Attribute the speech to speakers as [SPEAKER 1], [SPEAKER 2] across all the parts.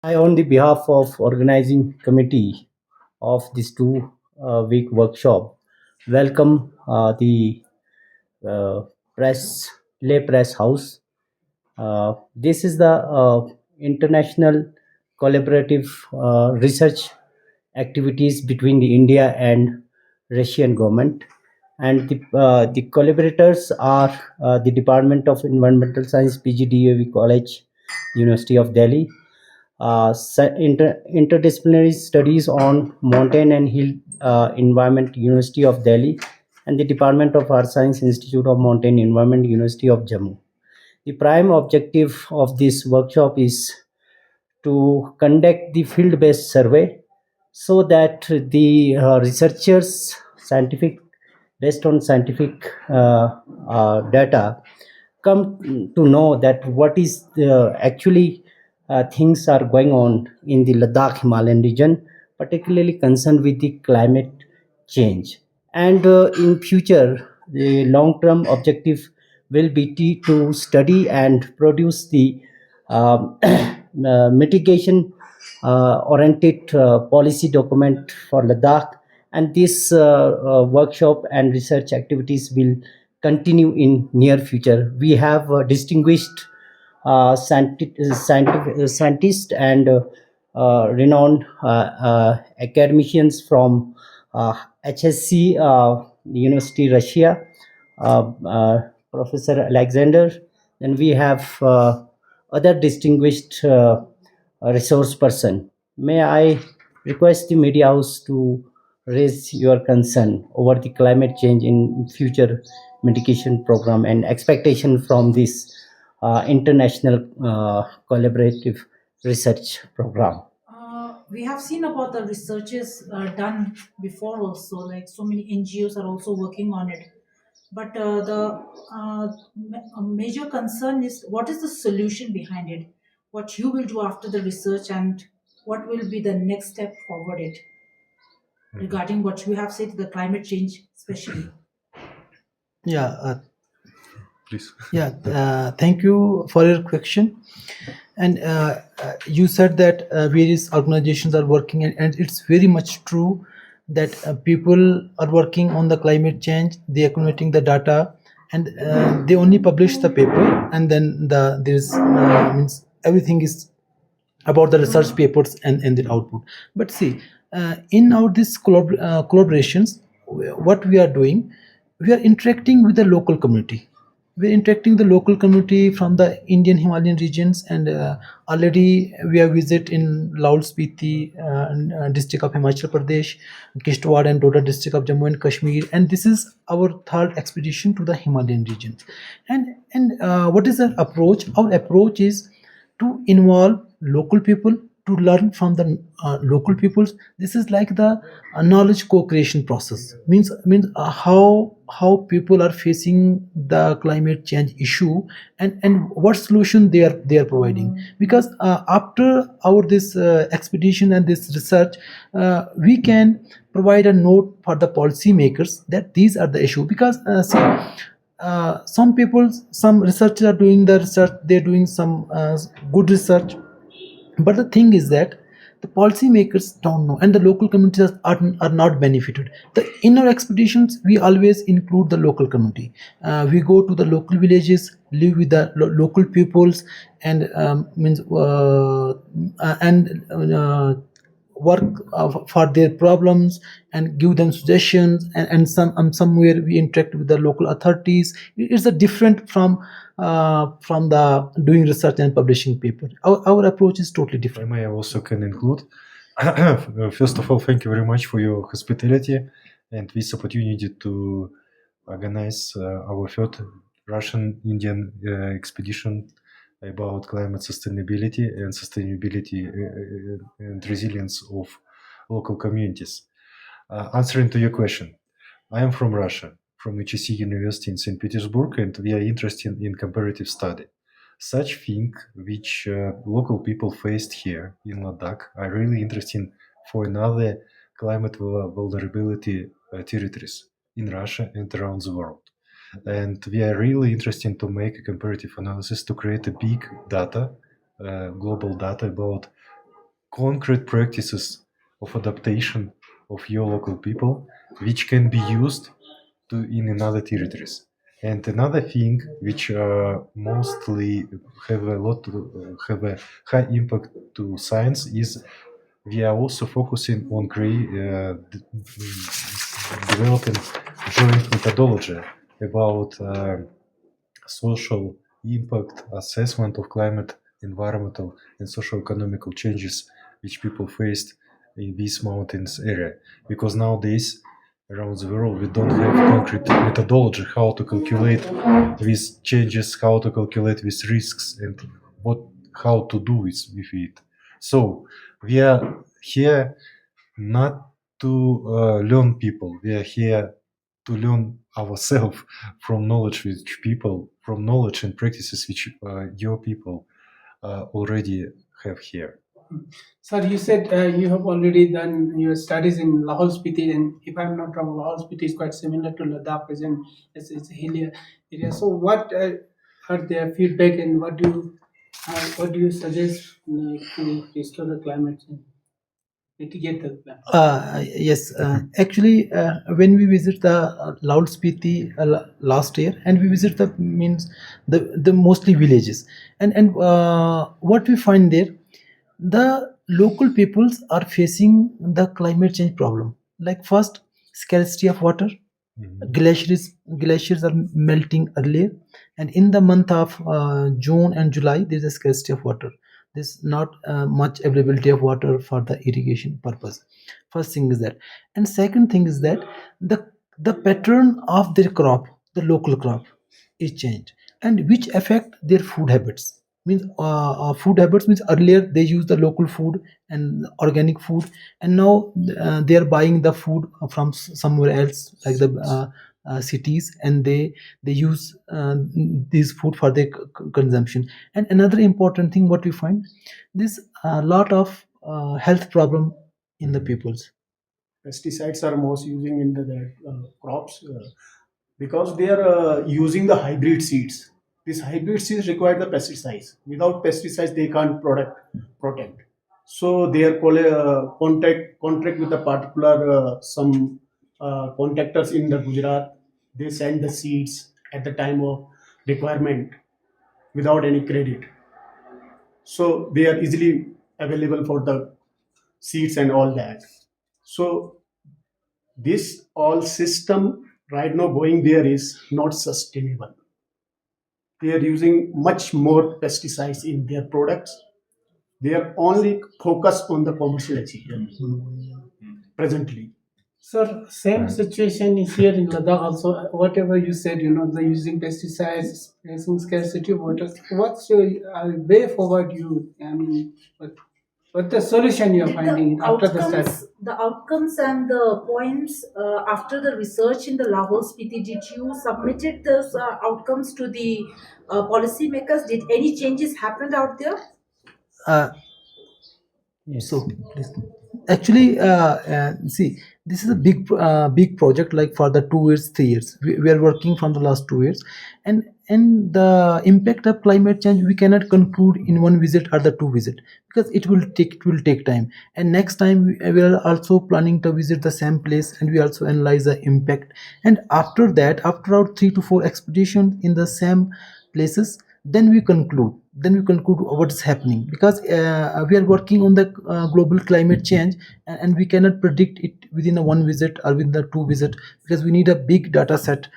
[SPEAKER 1] I, on the behalf of organizing committee of this two week workshop, welcome the uh, press lay press house. This is the international collaborative research activities between the India and Russian government, and the collaborators are the Department of Environmental Science, PGDAV College, University of Delhi, interdisciplinary studies on mountain and hill environment, University of Delhi, and the Department of Earth Science, Institute of Mountain Environment, University of Jammu. The prime objective of this workshop is to conduct the field-based survey so that the researchers, scientific based on scientific data, come to know that what is the actually things are going on in the Ladakh Himalayan region, particularly concerned with the climate change. And in future, the long-term objective will be to study and produce the mitigation oriented policy document for Ladakh. And this workshop and research activities will continue in near future. We have distinguished scientists and renowned academicians from HSC University Russia, Professor Alexander. Then we have other distinguished resource person. May I request the media house to raise your concern over the climate change in future mitigation program and expectation from this international collaborative research program.
[SPEAKER 2] We have seen about the researches done before also, like so many NGOs are also working on it. But a major concern is what is the solution behind it? What you will do after the research and what will be the next step forward it regarding what you have said, the climate change especially.
[SPEAKER 3] Yeah,
[SPEAKER 4] Please.
[SPEAKER 3] yeah. Thank you for your question. And you said that various organizations are working, and it's very much true that people are working on the climate change. They are collecting the data, and they only publish the paper, and then there's means everything is about the research papers and the output. But see, in our this collaborations, what we are doing, we are interacting with the local community. We're interacting the local community from the Indian Himalayan regions, and already we have visit in Laul Spiti district of Himachal Pradesh, Kishtwar and Doda district of Jammu and Kashmir, and this is our third expedition to the Himalayan regions. And what is our approach? Our approach is to involve local people, to learn from the local peoples. This is like the knowledge co-creation process. Means how people are facing the climate change issue, and what solution they are providing. Because after our this expedition and this research, we can provide a note for the policymakers that these are the issue. Because see, some people, some researchers are doing the research, they're doing some good research, but the thing is that the policymakers don't know, and the local communities are not benefited. In our expeditions, we always include the local community. We go to the local villages, live with the local peoples, and means and work for their problems and give them suggestions, and somewhere we interact with the local authorities. It's a different from the doing research and publishing paper. Our approach is totally
[SPEAKER 4] If I
[SPEAKER 3] different.
[SPEAKER 4] may, I also can include. First of all, thank you very much for your hospitality and this opportunity to organize our third Russian-Indian expedition about climate sustainability and resilience of local communities. Answering to your question, I am from Russia, from HEC University in St. Petersburg, and we are interested in comparative study. Such thing which local people faced here in Ladakh are really interesting for another climate vulnerability territories in Russia and around the world. And we are really interested to make a comparative analysis to create a big data, global data about concrete practices of adaptation of your local people, which can be used in another territories. And another thing which mostly have a high impact to science is we are also focusing on developing joint methodology about social impact assessment of climate, environmental, and socio-economical changes which people faced in this mountains area. Because nowadays, around the world, we don't have concrete methodology how to calculate these changes, how to calculate these risks, and how to do with it. So we are here not to learn people. We are here to learn ourselves from knowledge which people, from knowledge and practices which your people already have here.
[SPEAKER 5] Sir, you said you have already done your studies in Lahore Spiti, and if I'm not wrong, Lahore Spiti is quite similar to Ladakh, as in it's a hilly area. So, what are their feedback, and what do you suggest to restore the climate change, mitigate the climate?
[SPEAKER 3] Yes, actually, when we visit the Laul Spiti last year, and we visit the means the mostly villages, and what we find there, the local peoples are facing the climate change problem. Like first, scarcity of water.
[SPEAKER 4] Mhm.
[SPEAKER 3] Glaciers are melting earlier, and in the month of June and July, there is a scarcity of water. There's not much availability of water for the irrigation purpose. First thing is that, and second thing is that the pattern of their crop, the local crop, is changed, and which affect their food habits. Means food habits means earlier they use the local food and organic food, and now they are buying the food from somewhere else, like the cities, and they use this food for their consumption. And another important thing what we find, this lot of health problem in the peoples.
[SPEAKER 6] Pesticides are most using in the crops because they are using the hybrid seeds. These hybrid seeds require the pesticides. Without pesticides, they can't protect. So they are contract with a particular some contractors in the Gujarat. They send the seeds at the time of requirement without any credit. So they are easily available for the seeds and all that. So this all system right now going there is not sustainable. They are using much more pesticides in their products. They are only focused on the commercialization presently.
[SPEAKER 5] Sir, same situation is here in Ladakh also. Whatever you said, they're using pesticides, facing scarcity of water. What's your way forward? I mean, what the solution you're
[SPEAKER 2] Did
[SPEAKER 5] finding after the study?
[SPEAKER 2] the outcomes and the points after the research in the Lahore Spiti, did you submitted those outcomes to the policymakers? Did any changes happen out there?
[SPEAKER 1] Yes.
[SPEAKER 3] So please. Actually, see, this is a big project. Like for the 2 years, 3 years, we are working from the last 2 years, and the impact of climate change we cannot conclude in one visit or the two visit, because it will take time. And next time we are also planning to visit the same place, and we also analyze the impact. And after that, after our 3 to 4 expeditions in the same places, then we conclude what is happening, because we are working on the global climate change, and we cannot predict it within a one visit or within the two visit, because we need a big data set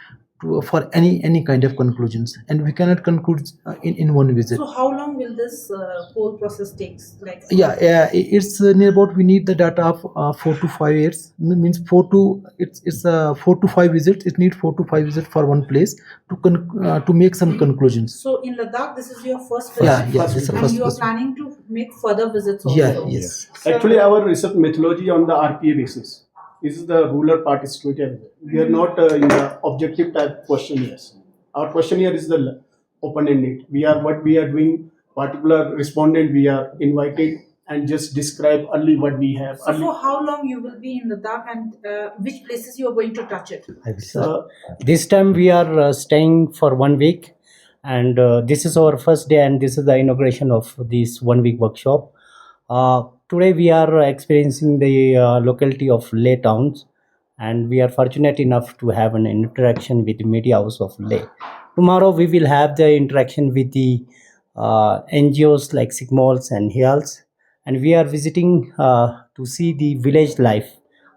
[SPEAKER 3] for any kind of conclusions, and we cannot conclude in one visit.
[SPEAKER 2] So how long will this whole process take? Like
[SPEAKER 3] Yeah, it's near about, we need the data of 4 to 5 years. Means 4 to 5 visits. It needs 4 to 5 visits for one place to make some conclusions.
[SPEAKER 2] So in Ladakh, this is your first
[SPEAKER 3] Yeah,
[SPEAKER 2] visit,
[SPEAKER 3] yeah, this is the
[SPEAKER 2] and
[SPEAKER 3] first
[SPEAKER 2] you are
[SPEAKER 3] visit.
[SPEAKER 2] planning to make further visits also.
[SPEAKER 3] Yeah, yes.
[SPEAKER 6] Actually, our research methodology on the RPA basis. This is the rural participative. We are not in the objective type questionnaires. Our questionnaire is the open-ended. What we are doing. Particular respondent we are invited and just describe only what we have.
[SPEAKER 2] So for how long you will be in Ladakh, and which places you are going to touch it?
[SPEAKER 1] I will start. This time we are staying for 1 week, and this is our first day, and this is the inauguration of this 1 week workshop. Today we are experiencing the locality of Leh towns, and we are fortunate enough to have an interaction with the media house of Leh. Tomorrow we will have the interaction with the NGOs like Sigmols and Hials, and we are visiting to see the village life,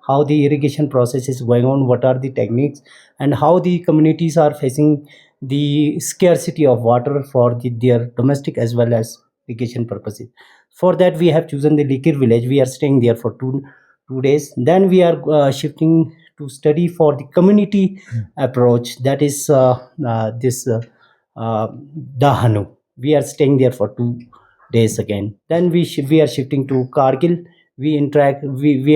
[SPEAKER 1] how the irrigation process is going on, what are the techniques, and how the communities are facing the scarcity of water for their domestic as well as irrigation purposes. For that, we have chosen the Likir village. We are staying there for 2 days. Then we are shifting to study for the community approach. That is this Dahanu. We are staying there for 2 days again. Then we are shifting to Kargil. We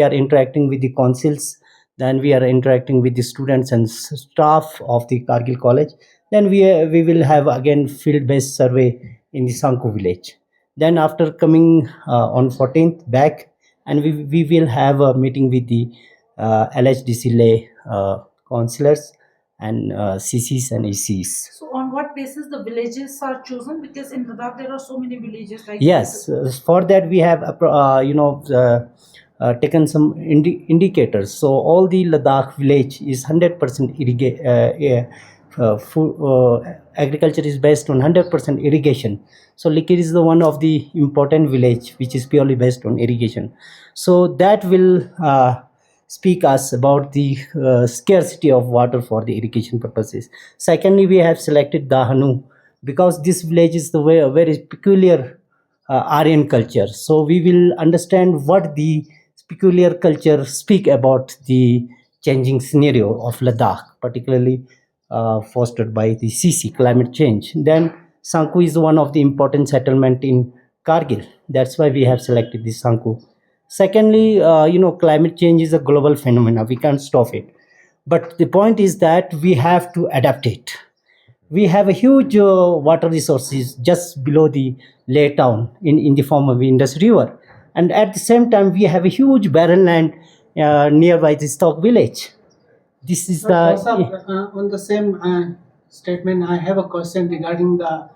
[SPEAKER 1] are interacting with the councils. Then we are interacting with the students and staff of the Kargil college. Then we will have again field based survey in the Sanku village. Then after coming on 14th back, and we will have a meeting with the LHDC lay councillors and CCs and ECs.
[SPEAKER 2] So, on what basis the villages are chosen? Because in Ladakh there are so many villages, right?
[SPEAKER 1] Yes, for that we have taken some indicators. So all the Ladakh village is 100% agriculture is based on 100% irrigation. So Likir is the one of the important village which is purely based on irrigation. So that will speak us about the scarcity of water for the irrigation purposes. Secondly, we have selected Dahanu because this village is the way a very peculiar Aryan culture. So we will understand what the peculiar culture speak about the changing scenario of Ladakh, particularly fostered by the CC climate change. Then Sanku is one of the important settlement in Kargil. That's why we have selected the Sanku. Secondly, climate change is a global phenomenon. We can't stop it. But the point is that we have to adapt it. We have a huge water resources just below the Leh town in the form of Indus River. And at the same time, we have a huge barren land nearby the Stock village. This is the
[SPEAKER 5] On the same statement, I have a question regarding the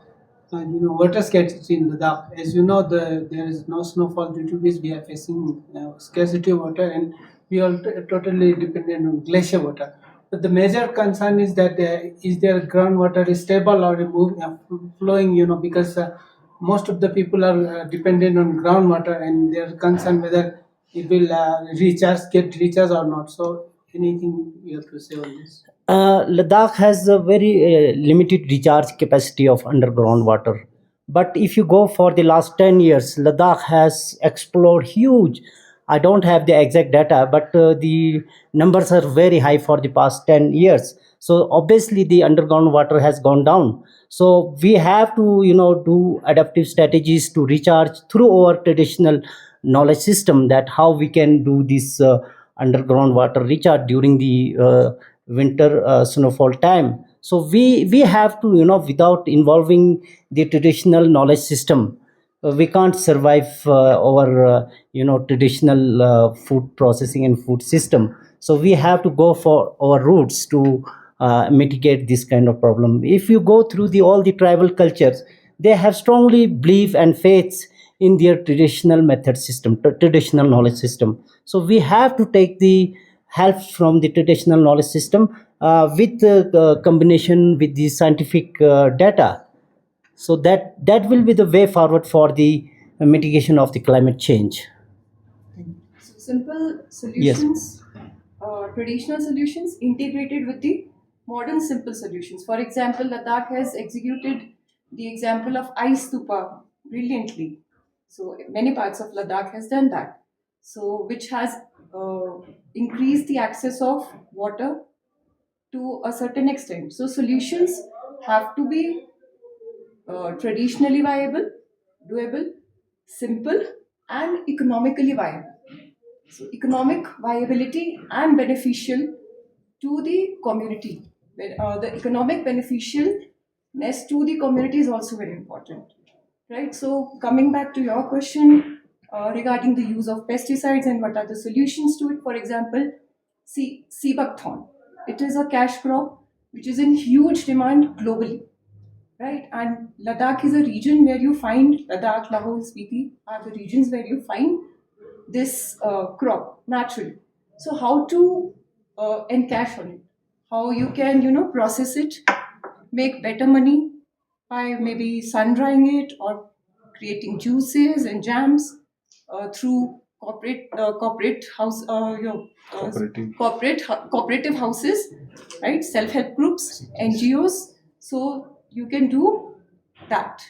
[SPEAKER 5] water scarcity in Ladakh. As you know, there is no snowfall due to which we are facing scarcity of water, and we are totally dependent on glacier water. But the major concern is that their groundwater is stable or flowing. Because most of the people are dependent on groundwater, and they are concerned whether it will get recharged or not. So, anything you have to say on this?
[SPEAKER 1] Ladakh has a very limited recharge capacity of underground water. But if you go for the last 10 years, Ladakh has explored huge. I don't have the exact data, but the numbers are very high for the past 10 years. So obviously the underground water has gone down. So we have to, do adaptive strategies to recharge through our traditional knowledge system, that how we can do this underground water recharge during the winter snowfall time. So we have to, without involving the traditional knowledge system, we can't survive our traditional food processing and food system. So we have to go for our roots to mitigate this kind of problem. If you go through the all the tribal cultures, they have strongly belief and faith in their traditional method system, traditional knowledge system. So we have to take the help from the traditional knowledge system with the combination with the scientific data. So that will be the way forward for the mitigation of the climate change.
[SPEAKER 7] So simple solutions, traditional solutions integrated with the modern simple solutions. For example, Ladakh has executed the example of ice stupa brilliantly. So many parts of Ladakh has done that. So which has increased the access of water to a certain extent. So solutions have to be traditionally viable, doable, simple, and economically viable. So, economic viability and beneficial to the community. The economic beneficialness to the community is also very important, right? So, coming back to your question regarding the use of pesticides and what are the solutions to it, for example, see, sea buckthorn. It is a cash crop which is in huge demand globally, right? And Ladakh is a region where you find Ladakh, Lahore, Spiti are the regions where you find this crop naturally. So how to encash on it? How you can, process it, make better money by maybe sun drying it or creating juices and jams through corporate house your cooperative houses, right? Self help groups, NGOs. So you can do that.